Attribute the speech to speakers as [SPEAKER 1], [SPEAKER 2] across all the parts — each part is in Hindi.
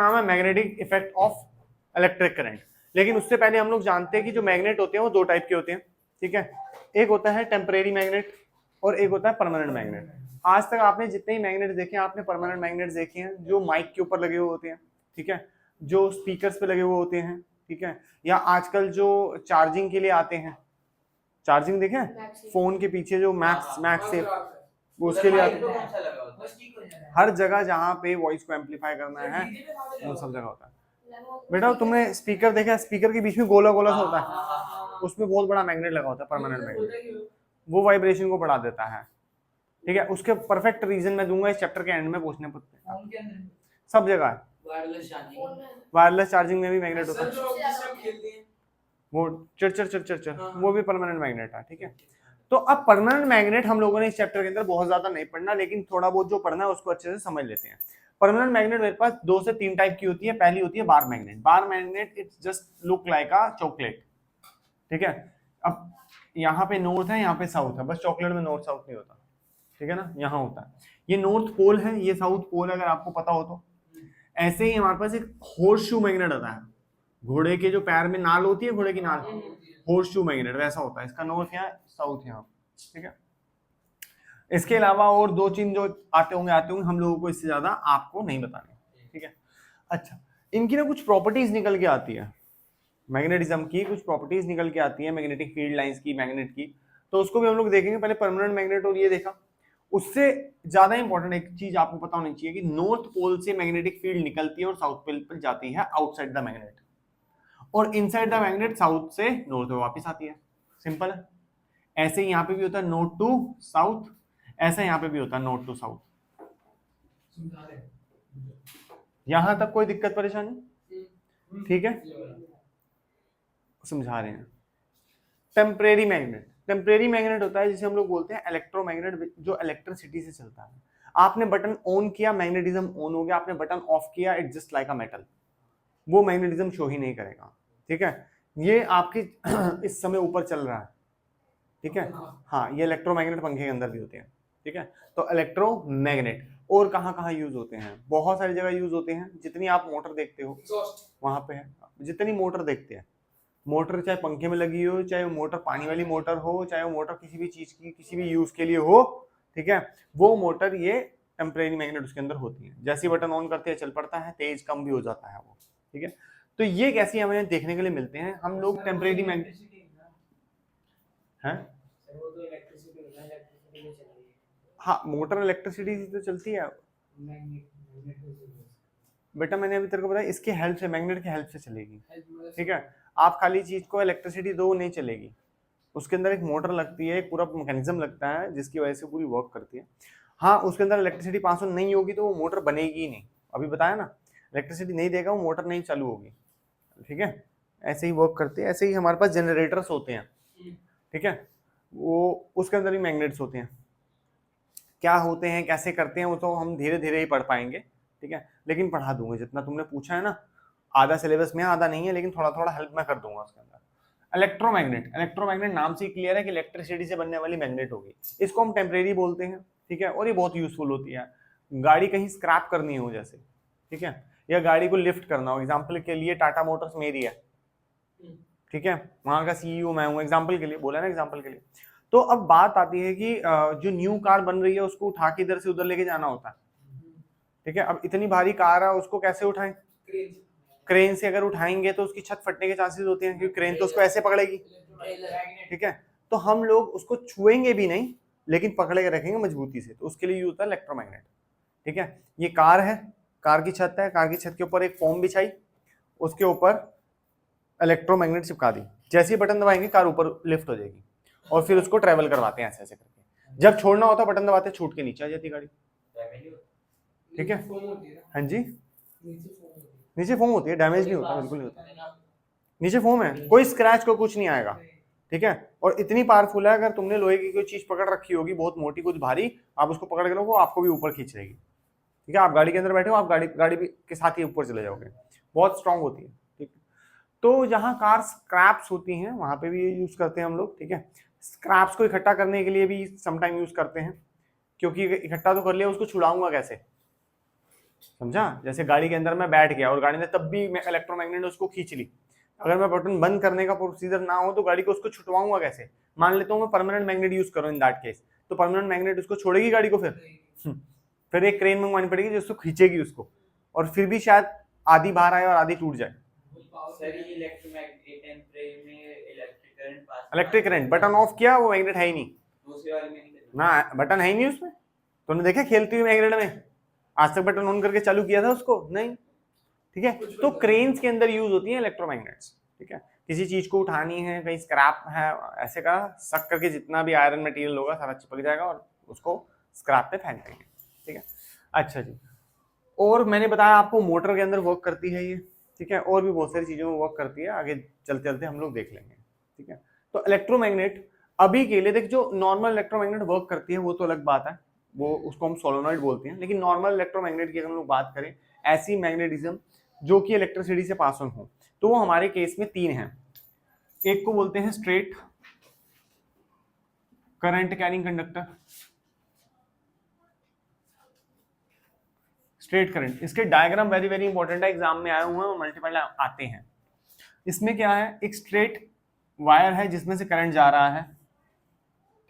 [SPEAKER 1] नाम है magnetic effect of electric current. लेकिन उससे पहले हम लोग जानते हैं कि जो मैग्नेट होते हैं वो दो टाइप के होते हैं, ठीक है। एक होता है टेम्परेरी मैग्नेट और एक होता है परमानेंट मैग्नेट। आज तक आपने जितने ही मैग्नेट देखे हैं, आपने परमानेंट मैग्नेट देखे हैं जो माइक के ऊपर लगे हुए होते हैं, ठीक है, जो स्पीकर्स पे लगे हुए होते हैं, ठीक है, या आजकल जो चार्जिंग के लिए आते हैं, चार्जिंग देखे हैं फोन के पीछे जो मैक्स से वो उसके लिए आते हैं। हर जगह जहाँ पे वॉइस को एम्पलीफाई करना है वो सब जगह होता है। बेटा तुमने स्पीकर देखा, स्पीकर के बीच में गोला गोला सा होता है, उसमें बहुत बड़ा मैग्नेट लगा होता है, परमानेंट मैग्नेट, वो वाइब्रेशन को बढ़ा देता है, ठीक है। उसके परफेक्ट रीजन मैं दूंगा इस चैप्टर के एंड में पूछने पर। सब जगह है, वायरलेस चार्जिंग में भी मैग्नेट होता है, वो चर वो भी परमानेंट मैग्नेट है, ठीक है। तो अब परमानेंट मैग्नेट हम लोगों ने इस चैप्टर के अंदर बहुत ज्यादा नहीं पढ़ना, लेकिन थोड़ा बहुत जो पढ़ना है उसको अच्छे से समझ लेते हैं। परमानेंट मैग्नेट मेरे पास 2 से 3 टाइप की होती है। पहली होती है bar magnet. Bar magnet it's just look like a chocolate, ठीक है। अब यहाँ पे नॉर्थ है, यहाँ पे साउथ है, बस चॉकलेट में नॉर्थ साउथ नहीं होता, ठीक है ना, यहाँ होता है। ये नॉर्थ पोल है, ये साउथ पोल है, अगर आपको पता हो तो। ऐसे ही हमारे पास एक हॉर्स शू मैग्नेट होता है, घोड़े के जो पैर में नाल होती है, घोड़े की नाल, हॉर्स शू मैग्नेट वैसा होता है। इसका नॉर्थ यहाँ, साउथ यहाँ, ठीक है। इसके अलावा और 2 चीज जो आते होंगे हम लोगों को, इससे ज्यादा आपको नहीं बताने, ठीक है। अच्छा, इनकी ना कुछ प्रॉपर्टीज निकल के आती है, मैग्नेटिज्म की कुछ प्रॉपर्टीज निकल के आती है, मैग्नेटिक फील्ड लाइंस की, मैग्नेट की, तो उसको भी हम लोग देखेंगे। पहले परमानेंट मैग्नेट और ये देखा। उससे ज्यादा इंपॉर्टेंट एक चीज आपको पता होनी चाहिए कि नॉर्थ पोल से मैग्नेटिक फील्ड निकलती है और साउथ पोल पर जाती है आउटसाइड द मैग्नेट, और इनसाइड द मैग्नेट साउथ से नॉर्थ में वापस आती है। सिंपल है। ऐसे ही यहाँ पे भी होता है नॉर्थ टू साउथ, ऐसा यहाँ पे भी होता है नॉर्थ टू साउथ। यहां तक कोई दिक्कत परेशानी, ठीक है, समझा रहे हैं। टेम्परेरी मैग्नेट, टेम्परेरी मैग्नेट होता है जिसे हम लोग बोलते हैं इलेक्ट्रोमैग्नेट, जो इलेक्ट्रिसिटी से चलता है। आपने बटन ऑन किया, मैग्नेटिज्म ऑन हो गया, आपने बटन ऑफ किया, it just like a metal, वो मैग्नेटिज्म शो ही नहीं करेगा, ठीक है। ये आपके इस समय ऊपर चल रहा है, ठीक है। हाँ, ये इलेक्ट्रोमैग्नेट पंखे के अंदर भी होते हैं, ठीक है। तो इलेक्ट्रोमैग्नेट और कहाँ कहाँ यूज होते हैं, बहुत सारी जगह यूज होते हैं। जितनी आप मोटर देखते हो वहां पे है, जितनी मोटर देखते हैं, मोटर चाहे पंखे में लगी हो, चाहे वो मोटर पानी वाली मोटर हो, चाहे वो मोटर किसी भी चीज की किसी भी यूज के लिए हो, ठीक है, वो मोटर ये टेम्परेरी मैग्नेट उसके अंदर होती है। जैसे बटन ऑन करते हैं चल पड़ता है, तेज कम भी हो जाता है वो, ठीक है। तो ये कैसी हमें देखने के लिए मिलते हैं हम लोग टेम्परेरी मैग्नेट हैं। हाँ, मोटर इलेक्ट्रिसिटी से तो चलती है बेटा, मैंने अभी तेरे को बताया इसके हेल्प से, मैग्नेट के हेल्प से चलेगी, ठीक है। आप खाली चीज को इलेक्ट्रिसिटी दो नहीं चलेगी, उसके अंदर एक मोटर लगती है, एक पूरा मैकेनिज्म लगता है जिसकी वजह से पूरी वर्क करती है। हाँ, उसके अंदर इलेक्ट्रिसिटी पास ऑन नहीं होगी तो वो मोटर बनेगी ही नहीं, अभी बताया ना, इलेक्ट्रिसिटी नहीं देगा वो मोटर नहीं चालू होगी, ठीक है। ऐसे ही वर्क करते हैं। ऐसे ही हमारे पास जनरेटर्स होते हैं, ठीक है, वो उसके अंदर भी मैग्नेट्स होते हैं। क्या होते हैं, कैसे करते हैं, वो तो हम धीरे धीरे ही पढ़ पाएंगे, ठीक है, लेकिन पढ़ा दूंगा जितना तुमने पूछा है ना। आधा सिलेबस में, आधा नहीं है, लेकिन थोड़ा थोड़ा हेल्प मैं कर दूंगा उसके अंदर। इलेक्ट्रोमैग्नेट, इलेक्ट्रोमैग्नेट नाम से क्लियर है कि इलेक्ट्रिसिटी से बनने वाली मैग्नेट होगी। इसको हम टेम्परेरी बोलते हैं, ठीक है, और ये बहुत यूजफुल होती है। गाड़ी कहीं स्क्रैप करनी हो जैसे, ठीक है, या गाड़ी को लिफ्ट करना हो, एग्जाम्पल के लिए टाटा मोटर्स मेरी है, ठीक है, वहां का सीईओ मैं हूँ, एग्जाम्पल के लिए बोला ना, एग्जाम्पल के लिए। तो अब बात आती है कि जो न्यू कार बन रही है उसको उठा के इधर से उधर लेके जाना होता है, ठीक है। अब इतनी भारी कार है, उसको कैसे उठाएं, क्रेन से अगर उठाएंगे तो उसकी छत फटने के चांसेस होते हैं, क्योंकि क्रेन तो उसको ऐसे पकड़ेगी, ठीक है। तो हम लोग उसको छुएंगे भी नहीं, लेकिन पकड़े के रखेंगे मजबूती से, तो उसके लिए यूज होता है इलेक्ट्रोमैग्नेट, ठीक है। ये कार है, कार की छत है, कार की छत के ऊपर एक फोम बिछाई, उसके ऊपर इलेक्ट्रोमैग्नेट चिपका दी, जैसे ही बटन दबाएंगे कार ऊपर लिफ्ट हो जाएगी, और फिर उसको ट्रेवल करवाते हैं ऐसे ऐसे करके। जब छोड़ना होता है बटन दबाते छूट के नीचे आ जाती गाड़ी, ठीक है। हाँ जी, नीचे फोम होती है, डैमेज नहीं होता, बिल्कुल नहीं होता, नीचे फोम है, कोई स्क्रैच को कुछ नहीं आएगा, ठीक है। और इतनी पावरफुल है, अगर तुमने लोहे की कोई चीज पकड़ रखी होगी बहुत मोटी कुछ भारी, आप उसको पकड़ के रखो, आपको भी ऊपर खींच लेगी, ठीक है। आप गाड़ी के अंदर बैठे हो, आप गाड़ी भी के साथ ही ऊपर चले जाओगे, बहुत स्ट्रांग होती है, ठीक। तो जहां कार स्क्रैप्स होती हैं वहां पे भी ये यूज करते हैं हम लोग, ठीक है। स्क्रैप्स को इकट्ठा करने के लिए भी समटाइम यूज करते हैं, क्योंकि इकट्ठा तो कर लिया, उसको छुड़ाऊंगा कैसे, समझा? जैसे गाड़ी के अंदर मैं बैठ गया और गाड़ी ने तब भी इलेक्ट्रोमैग्नेट ने उसको खींच ली, अगर मैं बटन बंद करने का प्रोसीजर ना हो तो गाड़ी को उसको छुटवाऊंगा कैसे? मान लेता हूँ मैं परमानेंट मैग्नेट यूज करूँ इन दैट केस, तो परमानेंट मैग्नेट उसको छोड़ेगी गाड़ी को? फिर एक क्रेन मंगवानी पड़ेगी जो उसको खींचेगी उसको, और फिर भी शायद आधी बाहर आए और आधी टूट जाए। इलेक्ट्रिक करंट बटन ऑफ किया, वो मैग्नेट है ही नहीं ना, बटन है ही नहीं उसमें। तुमने देखा खेलती हुई मैग्नेट में? आज तक बटन ऑन करके चालू किया था उसको? नहीं। ठीक है, तो क्रेन्स के अंदर यूज होती है इलेक्ट्रोमैग्नेट्स। ठीक है, किसी चीज को उठानी है, कहीं स्क्रैप है, ऐसे का सक करके जितना भी आयरन मटेरियल होगा सारा चिपक जाएगा और उसको स्क्रैप पे फेंक देंगे। ठीक है, अच्छा जी। और मैंने बताया आपको मोटर के अंदर वर्क करती है ये। ठीक है, और भी बहुत सारी चीजों में वर्क करती है, आगे चलते चलते हम लोग देख लेंगे। ठीक है, तो इलेक्ट्रोमैग्नेट अभी के लिए देख, जो नॉर्मल इलेक्ट्रोमैग्नेट वर्क करती है वो तो अलग बात है, वो उसको हम सोलोनॉइड बोलते हैं। लेकिन नॉर्मल इलेक्ट्रोमैग्नेट की अगर हम लोग बात करें, ऐसी मैग्नेटिज्म जो कि इलेक्ट्रिसिटी से पास ऑन हो, तो वो हमारे केस में 3 हैं। एक को बोलते हैं straight current carrying conductor, straight current. इसके डायग्राम वेरी वेरी इंपॉर्टेंट है, एग्जाम में आए हुए हैं और मल्टीपल आते हैं। इसमें क्या है, एक स्ट्रेट वायर है जिसमें से करंट जा रहा है।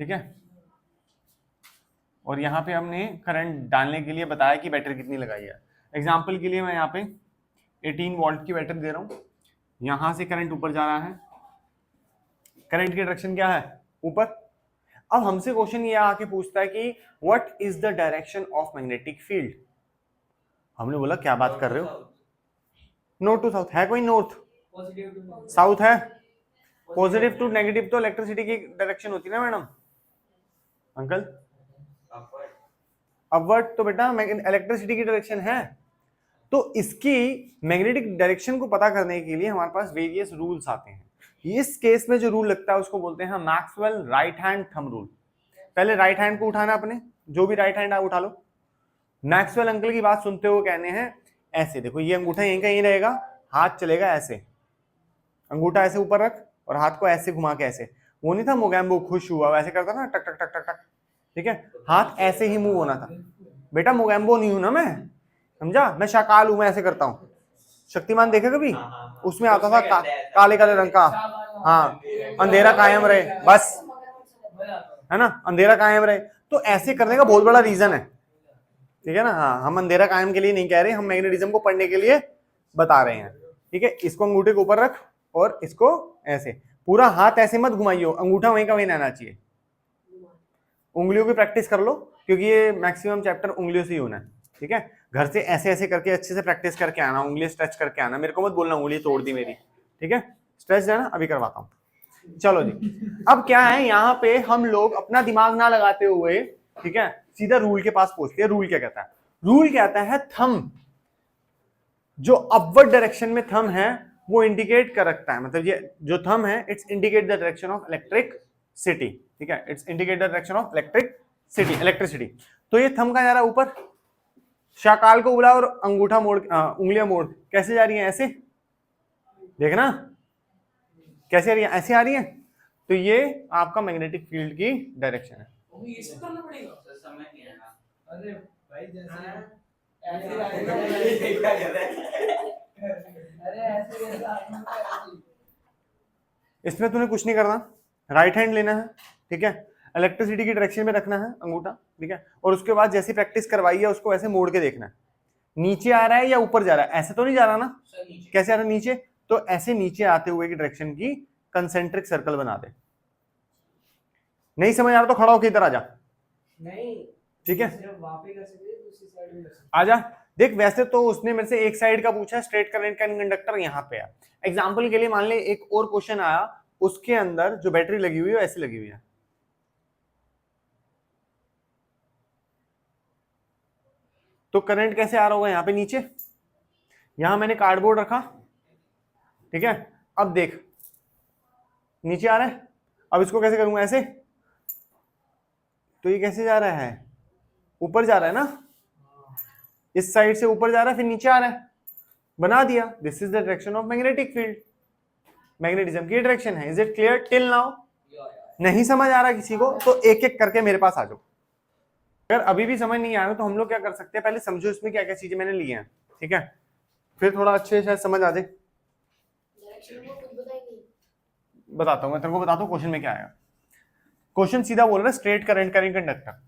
[SPEAKER 1] ठीक है, और यहाँ पे हमने करंट डालने के लिए बताया कि बैटरी कितनी लगाई है। एग्जाम्पल के लिए मैं यहाँ पे 18 वोल्ट की बैटरी दे रहा हूँ, यहां से करंट ऊपर जा रहा है, करंट की डायरेक्शन क्या है? ऊपर। अब हमसे क्वेश्चन ये आके पूछता है कि what is the direction of magnetic field. हमने बोला क्या बात कर रहे हो, नॉर्थ टू साउथ है, कोई नॉर्थ साउथ है? पॉजिटिव टू नेगेटिव तो इलेक्ट्रिसिटी की डायरेक्शन होती है ना मैडम? अंकल अपवर्ड तो बेटा इलेक्ट्रिसिटी की डायरेक्शन है। तो इसकी मैग्नेटिक डायरेक्शन को पता करने के लिए हमारे पास वेरियस रूल्स आते हैं। इस केस में जो रूल लगता है उसको बोलते हैं Maxwell right hand thumb rule. पहले राइट हैंड को उठाना, अपने जो भी राइट हैंड आप उठा लो। मैक्सवेल अंकल की बात सुनते हुए कहने हैं ऐसे, देखो ये अंगूठा यहीं का यहीं रहेगा, हाथ चलेगा ऐसे, अंगूठा ऐसे ऊपर रख और हाथ को ऐसे घुमा के ऐसे। वो नहीं था मोगैम्बो खुश हुआ वैसे करता ना, टक टक टक टक टक। ठीक है, हाथ ऐसे ही मूव होना था। बेटा मोगैम्बो नहीं हूं ना मैं, समझा? मैं शाकाल हूं, मैं ऐसे करता हूं। शक्तिमान देखे कभी? उसमें आता था काले काले रंग का, हाँ, अंधेरा कायम रहे, बस, है ना, अंधेरा कायम रहे। तो ऐसे करने का बहुत बड़ा रीजन है। ठीक है ना? हाँ, हम अंधेरा कायम के लिए नहीं कह रहे, हम मैग्नेटिज्म को पढ़ने के लिए बता रहे हैं। ठीक है, इसको अंगूठे के ऊपर रख और इसको ऐसे, पूरा हाथ ऐसे मत घुमाइयो, अंगूठा वहीं का वहीं रहना चाहिए। उंगलियों की प्रैक्टिस कर लो, क्योंकि ये मैक्सिमम चैप्टर उंगलियों से ही होना है। ठीक है, घर से ऐसे ऐसे करके अच्छे से प्रैक्टिस करके आना, उंगली स्ट्रेच करके आना, मेरे को मत बोलना उंगली तोड़ दी मेरी। ठीक है, स्ट्रेच है ना, अभी करवाता हूँ। चलो जी, अब क्या है, यहाँ पे हम लोग अपना दिमाग ना लगाते हुए, ठीक है, सीधा रूल के पास पहुंचते हैं। रूल क्या कहता है? रूल कहता है थंब जो अपवर्ड डायरेक्शन में थंब है वो इंडिकेट कर रखता है, मतलब ये जो थंब है it's indicate the direction of electric city. ठीक है, it's indicate the direction of electric city, electricity. तो ये थंब का जा रहा है ऊपर, शाकाल को बुला और अंगूठा मोड़, उंगलियां मोड़, कैसे जा रही हैं? ऐसे, देखना कैसे आ रही है, ऐसे आ रही है। तो ये आपका मैग्नेटिक फील्ड की डायरेक्शन है। ये सब करना पड़ेगा, समझ नहीं आया। अरे भाई जैसे इसमें तूने कुछ नहीं करना, राइट हैंड लेना है। ठीक है, इलेक्ट्रिसिटी की डायरेक्शन में रखना है अंगूठा। ठीक है, और उसके बाद जैसी प्रैक्टिस करवाई है उसको ऐसे मोड़ के देखना है, नीचे आ रहा है या ऊपर जा रहा है। ऐसे तो नहीं जा रहा ना, कैसे आ रहा है? नीचे। तो ऐसे नीचे आते हुए की डायरेक्शन की कंसेंट्रिक सर्कल बना दे। नहीं समझ आ रहा तो खड़ा होकर इधर आ जा। नहीं, ठीक है, आजा। देख, वैसे तो उसने मेरे से एक साइड का पूछा, स्ट्रेट करंट का कंडक्टर यहाँ पे है। एग्जाम्पल के लिए मान ले एक और क्वेश्चन आया, उसके अंदर जो बैटरी लगी हुई है ऐसी लगी हुई है, तो करंट कैसे आ रहा होगा? यहाँ पे नीचे, यहां मैंने कार्डबोर्ड रखा। ठीक है, अब देख नीचे आ रहा है, अब इसको कैसे करूंगा? ऐसे। तो ये कैसे जा रहा है? ऊपर जा रहा है ना, इस साइड से ऊपर जा रहा है फिर नीचे आ रहा है, बना दिया। This is the direction of magnetic field, magnetism की डायरेक्शन है। Is it clear till now? नहीं समझ आ रहा किसी को तो एक एक करके मेरे पास आ जाओ। अगर अभी भी समझ नहीं आ रहा तो हम लोग क्या कर सकते हैं, पहले समझो इसमें क्या क्या चीजें मैंने ली हैं, ठीक है, फिर थोड़ा अच्छे से शायद समझ आ जाए। बताता हूँ मैं तेरे को, बताता हूँ क्वेश्चन में क्या आएगा। क्वेश्चन सीधा बोल रहा है स्ट्रेट करंट कैरिंग कंडक्टर,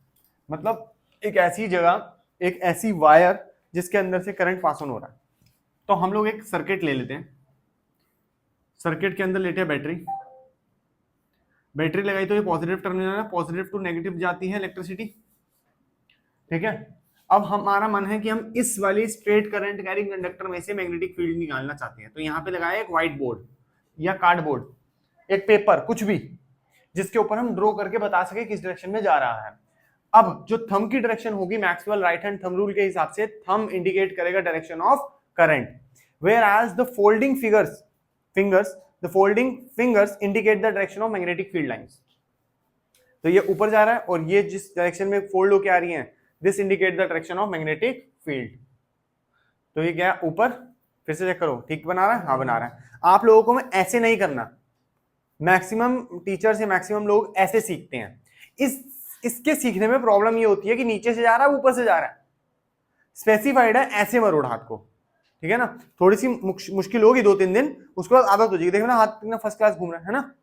[SPEAKER 1] मतलब एक ऐसी जगह, एक ऐसी वायर जिसके अंदर से करंट पास ऑन हो रहा है। तो हम लोग एक सर्किट ले लेते हैं, सर्किट के अंदर लेते हैं बैटरी, बैटरी लगाई तो ये पॉजिटिव टर्मिनल है, पॉजिटिव टू नेगेटिव जाती है इलेक्ट्रिसिटी, ठीक है। अब हमारा मन है कि हम इस वाली स्ट्रेट करंट कैरिंग कंडक्टर में से मैग्नेटिक फील्ड निकालना चाहते हैं, तो यहाँ पे लगाया एक व्हाइट बोर्ड या कार्डबोर्ड, एक पेपर, कुछ भी जिसके ऊपर हम ड्रॉ करके बता सके किस डायरेक्शन में जा रहा है। अब जो थंब की डायरेक्शन होगी Maxwell right hand thumb rule के हिसाब से, थंब इंडिकेट करेगा direction of current, whereas the folding the folding fingers indicate the direction of magnetic field lines. तो ये ऊपर जा रहा है और ये जिस डायरेक्शन में फोल्ड होके आ रही है, this indicate the direction of magnetic field. तो ये क्या है ऊपर, फिर से चेक करो, ठीक बना रहा है, हाँ बना रहा है। आप लोगों को मैं ऐसे नहीं करना, मैक्सिमम टीचर से मैक्सिमम लोग ऐसे सीखते हैं। इसके सीखने में प्रॉब्लम ये होती है कि नीचे से जा रहा है ऊपर से जा रहा है, स्पेसिफाइड है ऐसे मरोड़ हाथ को, ठीक है ना। थोड़ी सी मुश्किल होगी 2-3 दिन, उसके बाद आदत हो जाएगी। देखो ना हाथ कितना फर्स्ट क्लास घूम रहा है ना।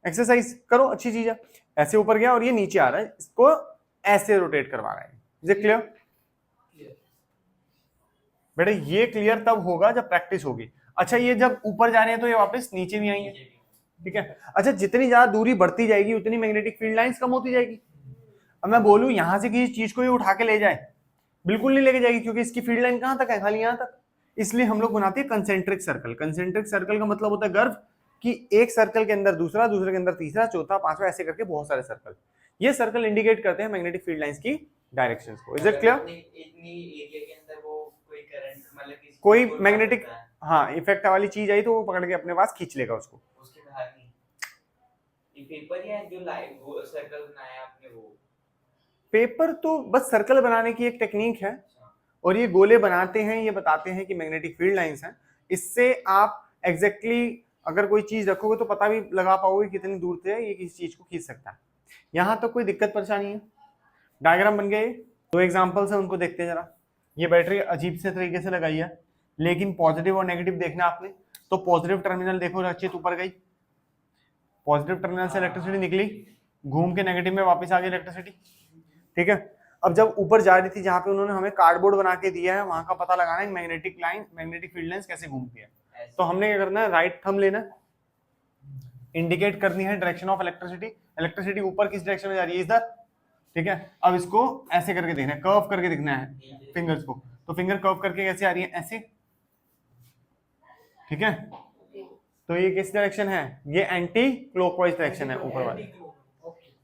[SPEAKER 1] एक्सरसाइज करो, अच्छी चीज है। ऐसे ऊपर गया और ये नीचे आ रहा है, इसको ऐसे रोटेट करवा रहा है। इज इट क्लियर बेटा? ये क्लियर तब होगा जब प्रैक्टिस होगी। अच्छा ये जब ऊपर जा रहे हैं तो ये वापस नीचे भी आएंगे, ठीक है। अच्छा जितनी ज्यादा दूरी बढ़ती जाएगी उतनी मैग्नेटिक फील्ड लाइंस कम होती जाएगी। अब मैं बोलूं यहां से किसी चीज को ही उठा के ले जाए, बिल्कुल नहीं लेके जाएगी, क्योंकि इसकी फील्ड लाइन कहां तक है, खाली यहां तक। इसलिए हम लोग बनाते हैं कंसेंट्रिक सर्कल। कंसेंट्रिक सर्कल का मतलब होता है गर्व, कि एक सर्कल के अंदर दूसरा, दूसरे के अंदर तीसरा, चौथा, पांचवा, ऐसे करके बहुत सारे सर्कल। ये सर्कल इंडिकेट करते हैं मैग्नेटिक फील्ड लाइंस की डायरेक्शंस को। Is it clear?
[SPEAKER 2] इतनी एरिया के अंदर वो कोई करंट मतलब
[SPEAKER 1] कोई मैग्नेटिक हाँ इफेक्ट वाली चीज आई तो वो पकड़ के अपने पास खींच लेगा उसको।
[SPEAKER 2] उसके बाहर नहीं, ये पेपर या जो लाइव वो सर्कल बनाया आपने, वो
[SPEAKER 1] पेपर तो बस सर्कल बनाने की एक टेक्निक है, और ये गोले बनाते हैं, ये बताते हैं कि मैग्नेटिक फील्ड लाइंस हैं। इससे आप एग्जैक्टली अगर कोई चीज रखोगे तो पता भी लगा पाओगे कितनी दूर से ये किसी चीज को खींच सकता है। यहाँ तो कोई दिक्कत परेशानी है। डायग्राम बन गए, दो एग्जांपल्स हैं उनको देखते हैं जरा। ये बैटरी अजीब से तरीके से लगाई है, लेकिन पॉजिटिव और नेगेटिव देखना आपने। तो पॉजिटिव टर्मिनल देखो रचित ऊपर गई, पॉजिटिव टर्मिनल से इलेक्ट्रिसिटी निकली, घूम के नेगेटिव में वापस आ गई इलेक्ट्रिसिटी, ठीक है। अब जब ऊपर जा रही थी जहां पे उन्होंने हमें कार्डबोर्ड बना के दिया है, वहां का पता लगाना है magnetic line, magnetic field lines कैसे घूमती है। तो हमने क्या करना है, राइट थंब लेना, इंडिकेट करनी है डायरेक्शन ऑफ इलेक्ट्रिसिटी। इलेक्ट्रिसिटी ऊपर किस डायरेक्शन में जा रही है, इधर, ठीक है। अब इसको ऐसे करके देखना है, कर्व करके दिखना है फिंगर्स को। तो फिंगर कर्व करके कैसे आ रही है, ऐसे, ठीक है। तो ये किस डायरेक्शन है, ये एंटी क्लॉकवाइज डायरेक्शन है ऊपर वाली,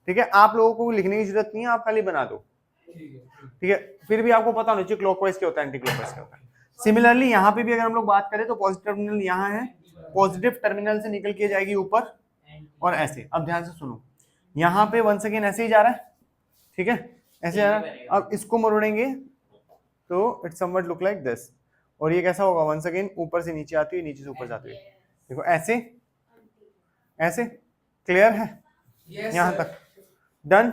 [SPEAKER 1] ठीक है। आप लोगों को लिखने की जरूरत नहीं है, आप खाली बना दो, ठीक है। फिर भी आपको पता होना चाहिए क्लॉकवाइज क्या होता है, एंटी क्लॉकवाइज क्या होता है। सिमिलरली यहाँ पे भी अगर हम लोग बात करें तो पॉजिटिव टर्मिनल यहाँ है, पॉजिटिव टर्मिनल से निकल के जाएगी ऊपर और ऐसे। अब ध्यान से सुनो, यहाँ पे वंस अगेन ऐसे ही जा रहा है, ठीक है, ऐसे जा रहा है। अब इसको मरोड़ेंगे तो it somewhat look like this, और ये कैसा होगा, वंस अगेन ऊपर से नीचे आती है, नीचे से ऊपर जाती है, देखो ऐसे ऐसे। क्लियर है यहाँ तक? Done.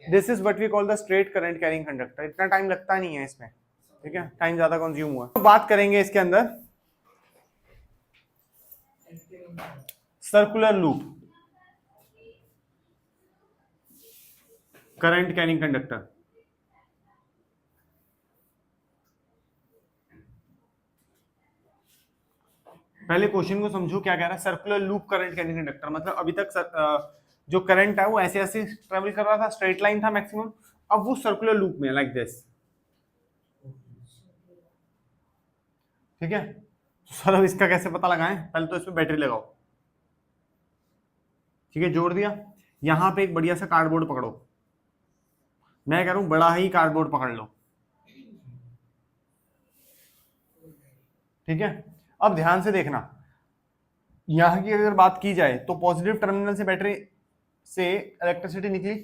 [SPEAKER 1] This is what we call the straight current carrying conductor. इतना टाइम लगता नहीं है इसमें, ठीक है, टाइम ज्यादा कंज्यूम हुआ। तो बात करेंगे इसके अंदर circular loop current carrying conductor. पहले क्वेश्चन को समझो क्या कह रहा है, circular loop current carrying conductor. मतलब अभी तक जो करंट है वो ऐसे ऐसे ट्रेवल कर रहा था, स्ट्रेट लाइन था मैक्सिमम, अब वो सर्कुलर लूप में है, लाइक दिस, ठीक है। तो सर अब इसका कैसे पता लगाएं, पहले तो इसमें बैटरी लगाओ, ठीक है, जोड़ दिया। यहां पे एक बढ़िया सा कार्डबोर्ड पकड़ो, मैं कह रहा हूं बड़ा ही कार्डबोर्ड पकड़ लो, ठीक है। अब ध्यान से देखना, यहां की अगर बात की जाए तो पॉजिटिव टर्मिनल से बैटरी से इलेक्ट्रिसिटी निकली,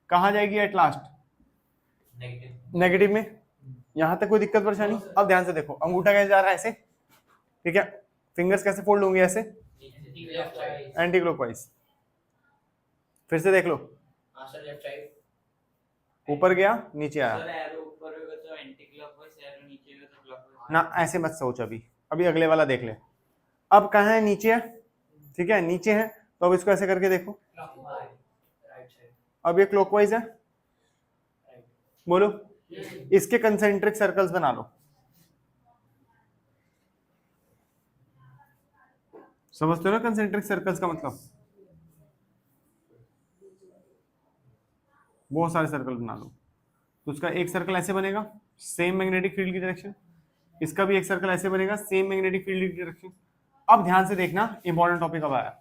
[SPEAKER 1] कहां जाएगी एट लास्ट, नेगेटिव में। यहां तक कोई दिक्कत परेशानी? अब ध्यान से देखो, अंगूठा कैसे जा रहा है, ऐसे, ठीक है। फिंगर्स कैसे फोल्ड होंगे, ऐसे एंटी क्लॉकवाइज। फिर से देख लो, ऊपर गया नीचे आया
[SPEAKER 2] सर एरो ऊपर होगा तो एंटी क्लॉकवाइज, एरो नीचे होगा तो क्लॉकवाइज।
[SPEAKER 1] ना, ऐसे मत सोच। अभी अभी अगले वाला देख ले। अब कहाँ है? नीचे है, ठीक है नीचे है, तो अब इसको ऐसे करके देखो, अब ये क्लॉकवाइज है, बोलो इसके कंसेंट्रिक सर्कल्स बना लो। समझते हो ना कंसेंट्रिक सर्कल्स का मतलब? बहुत सारे सर्कल बना लो। तो उसका एक सर्कल ऐसे बनेगा, सेम मैग्नेटिक फील्ड की डायरेक्शन, इसका भी एक सर्कल ऐसे बनेगा, सेम मैग्नेटिक फील्ड की डायरेक्शन। अब ध्यान से देखना, इंपॉर्टेंट टॉपिक अब आया।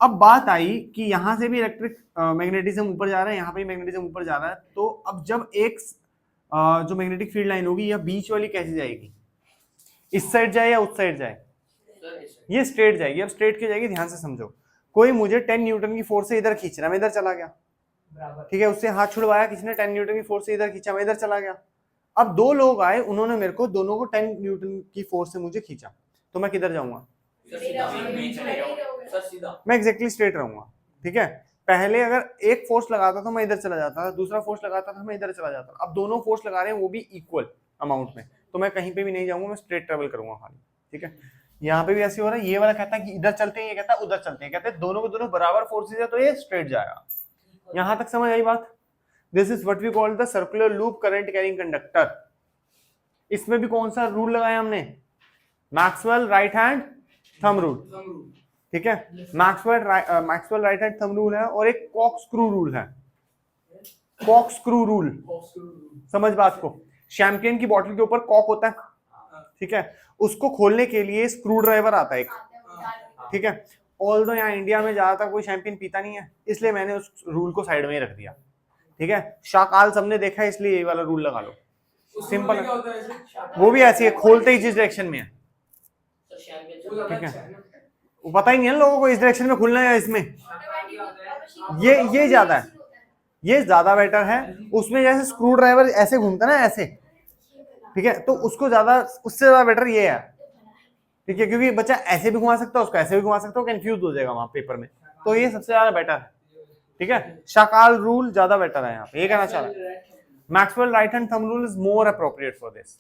[SPEAKER 1] अब बात आई कि यहां से भी इलेक्ट्रिक मैग्नेटिज्म ऊपर जा रहा है, यहाँ पे मैग्नेटिज्म ऊपर जा रहा है, तो अब जब एक जो मैग्नेटिक फील्ड लाइन होगी, यह बीच वाली कैसे जाएगी? इस साइड जाए या उस साइड जाए? ये स्ट्रेट जाएगी। अब स्ट्रेट क्यों जाएगी, ध्यान से समझो। कोई मुझे 10 न्यूटन की फोर्स से इधर खींच रहा है, मैं इधर चला गया, ठीक है, उससे हाथ छुड़वाया किसी ने, 10 न्यूटन की फोर्स से इधर खींचा, मैं इधर चला गया। अब दो लोग आए, उन्होंने मेरे को दोनों को 10 न्यूटन की फोर्स से मुझे खींचा, तो मैं किधर जाऊंगा? मैं एग्जैक्टली स्ट्रेट रहूंगा, ठीक है। पहले अगर एक फोर्स लगाता था मैं इधर चला जाता था, दूसरा फोर्स लगाता था मैं इधर चला जाता था। अब दोनों फोर्स लगा रहे हैं, वो भी इक्वल अमाउंट में, तो मैं कहीं पे भी नहीं जाऊंगा, मैं स्ट्रेट ट्रेवल करूंगा खाली, ठीक है। यहाँ पे भी ऐसे हो रहा है, ये वाला कहता है कि इधर चलते हैं, ये कहता है उधर चलते हैं, कहते हैं दोनों को दोनों बराबर फोर्सेज है, तो ये स्ट्रेट जाएगा। यहां तक समझ आई बात? This is what we call the circular loop current carrying conductor. इसमें भी कौन सा रूल लगाया हमने? Maxwell right hand thumb rule, ठीक है। Maxwell right hand thumb rule है, और एक कॉक स्क्रू रूल है। कॉक स्क्रू रूल, समझ बात को? शैंपेन की बोतल के ऊपर कॉक होता है, ठीक है, उसको खोलने के लिए स्क्रू ड्राइवर आता है एक, ठीक है। ऑल्दो यहाँ इंडिया में ज्यादातर कोई शैंपेन पीता नहीं है, इसलिए मैंने उस रूल को साइड में ही रख दिया, ठीक है। शाकाल सबने देखा है, इसलिए ये वाला रूल लगा लो, सिंपल है। वो भी ऐसी है, खोलते ही जिस डायरेक्शन में है, ठीक है, वो पता ही नहीं है लोगों को इस डायरेक्शन में खुलना है इसमें। ये ज्यादा है, ये ज्यादा बेटर है। उसमें जैसे स्क्रू ड्राइवर ऐसे घूमता है ना ऐसे, ठीक है, तो उसको ज्यादा, उससे ज्यादा बेटर ये है, ठीक है, क्योंकि बच्चा ऐसे भी घुमा सकता है, उसको ऐसे भी घुमा सकता है, कंफ्यूज हो जाएगा वहां पेपर में, तो ये सबसे ज्यादा बेटर है, ठीक है। शाकाल रूल ज्यादा बेटर है यहाँ पे, ये कहना चाह रहा है। Maxwell right hand thumb rule is more appropriate for this.